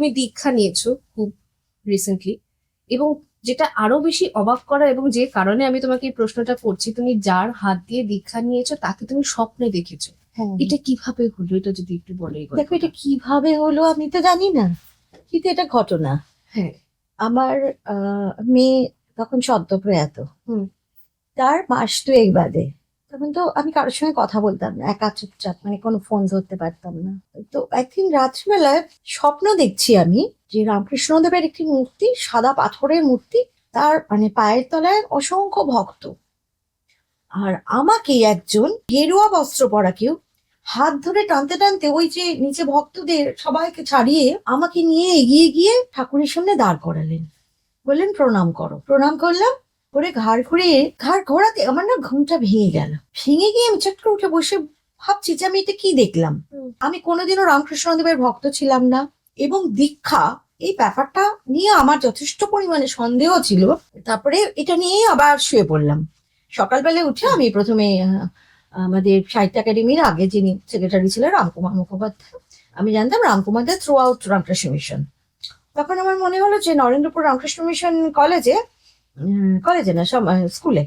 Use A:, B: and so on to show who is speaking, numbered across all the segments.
A: তুমি দীক্ষা নিয়েছো খুব রিসেন্টলি, এবং যেটা আরো বেশি অবাক করা এবং যে কারণে আমি তোমাকে এই প্রশ্নটা করছি, তুমি যার হাত দিয়ে দীক্ষা নিয়েছো তাকে তুমি স্বপ্নে দেখেছো।
B: হ্যাঁ,
A: এটা কিভাবে হলো, এটা যদি একটু বলে এই
B: দেখো এটা
A: গল্পটা।
B: কিভাবে হলো আমি তো জানি না, কিন্তু এটা ঘটনা।
A: হ্যাঁ।
B: আমার মেয়ে তখন সদ্য প্রয়াত।
A: হুম।
B: তার মাস দুয়েক বাদে, তখন তো আমি কারোর সঙ্গে কথা বলতাম না, একা চুপচাপ, মানে কোনো ফোন ধরতে পারতাম না। তো একদিন রাত্রিবেলায় স্বপ্ন দেখছি আমি যে রামকৃষ্ণদেবের একটি মূর্তি, সাদা পাথরের মূর্তি, তার মানে পায়ের তলায় অসংখ্য ভক্ত, আর আমাকে একজন গেরুয়া বস্ত্র পরা কেউ হাত ধরে টানতে টানতে ওই যে নিচে ভক্তদের সবাইকে ছাড়িয়ে আমাকে নিয়ে এগিয়ে গিয়ে ঠাকুরের সামনে দাঁড় করালেন। বললেন প্রণাম করো। প্রণাম করলাম, করে ঘাড় ঘোরাতে আমার না ঘুমটা ভেঙে গেল। ভেঙে গিয়ে আমি চট করে উঠে বসে ভাবছি যে আমি এটা কি দেখলাম। আমি কোনোদিনও রামকৃষ্ণদেবের ভক্ত ছিলাম না, এবং দীক্ষা এই ব্যাপারটা নিয়ে আমার যথেষ্ট পরিমাণে সন্দেহ ছিল। তারপরে এটা নিয়েই আবার শুয়ে পড়লাম। সকালবেলা উঠে আমি প্রথমে আমাদের সাহিত্য একাডেমির আগে যিনি সেক্রেটারি ছিলেন রামকুমার মুখোপাধ্যায়, আমি জানতাম রামকুমার দা থ্রু আউট রামকৃষ্ণ মিশন। তখন আমার মনে হলো যে নরেন্দ্রপুর রামকৃষ্ণ মিশন কলেজে না স্কুলে,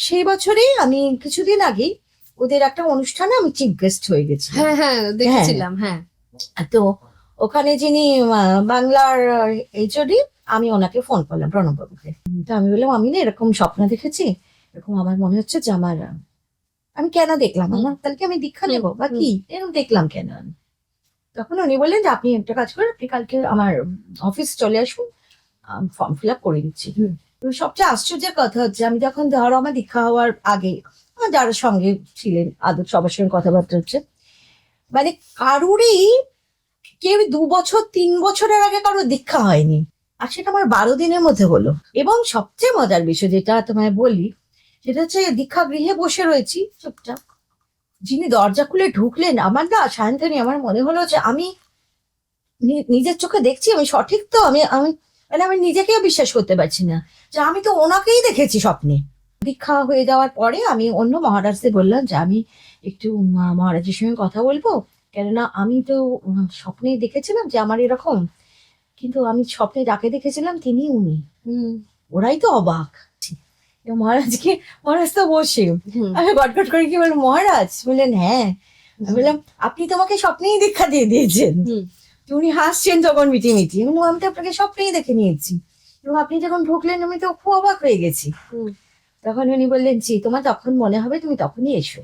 B: সেই বছরেই আমি কিছুদিন আগেই ওদের একটা অনুষ্ঠানে আমি চিফ গেস্ট হয়ে গেছি।
A: হ্যাঁ হ্যাঁ দেখেছিলাম। হ্যাঁ।
B: তো ওখানে যিনি বাংলার এইচওডি, আমি ওনাকে ফোন করলাম, প্রণববাবুকে। তো আমি বললাম আমি না এরকম স্বপ্ন দেখেছি, এরকম আমার মনে হচ্ছে যে আমার, আমি কেন দেখলাম, আমার তাহলে কি আমি দীক্ষা নেবো বা কি, এরকম দেখলাম কেন আমি? তখন উনি বললেন যে আপনি একটা কাজ করেন, আপনি কালকে আমার অফিস চলে আসুন, ফর্ম ফিল আপ করে দিচ্ছি। তো সবচেয়ে আশ্চর্যের কথা হচ্ছে, আমি যখন ধরো আমার দীক্ষা হওয়ার আগে আমার যারা সঙ্গে ছিলেন আদর সবার সঙ্গে কথাবার্তা হচ্ছে, মানে কারুরই কেউ 2 বছর 3 বছরের আগে কারোর দীক্ষা হয়নি, আর সেটা আমার 12 দিনের মধ্যে হলো। এবং সবচেয়ে মজার বিষয় যেটা তোমায় বলি, সেটা হচ্ছে দীক্ষা গৃহে বসে রয়েছি চুপচাপ, যিনি দরজা খুলে ঢুকলেন, আমার না সায়ন্তানী আমার মনে হলো যে আমি নিজের চোখে দেখছি, আমি সঠিক তো, আমি আমি মানে আমি নিজেকেও বিশ্বাস করতে পারছি না যে আমি তো ওনাকেই দেখেছি স্বপ্নে। দীক্ষা হয়ে যাওয়ার পরে আমি অন্য মহারাজদের বললাম যে আমি একটু মহারাজের সঙ্গে কথা বলবো, কেননা আমি তো স্বপ্নে দেখেছিলাম যে আমার এরকম, কিন্তু আমি স্বপ্নে যাকে দেখেছিলাম তিনি উনি। ওরাই তো অবাক। মহারাজ তো বসে, আমি গটগট করে কি বললাম, মহারাজ? বললেন হ্যাঁ। আমি বললাম আপনি তোমাকে স্বপ্নেই দীক্ষা দিয়ে দিয়েছেন। উনি হাসছেন তখন মিটিমিটি। আমি তো আপনাকে স্বপ্নেই দেখে নিয়েছি, এবং আপনি যখন ঢুকলেন আমি তো খুব অবাক হয়ে গেছি। তখন উনি বললেন জি, তোমার যখন মনে হবে তুমি তখনই এসো।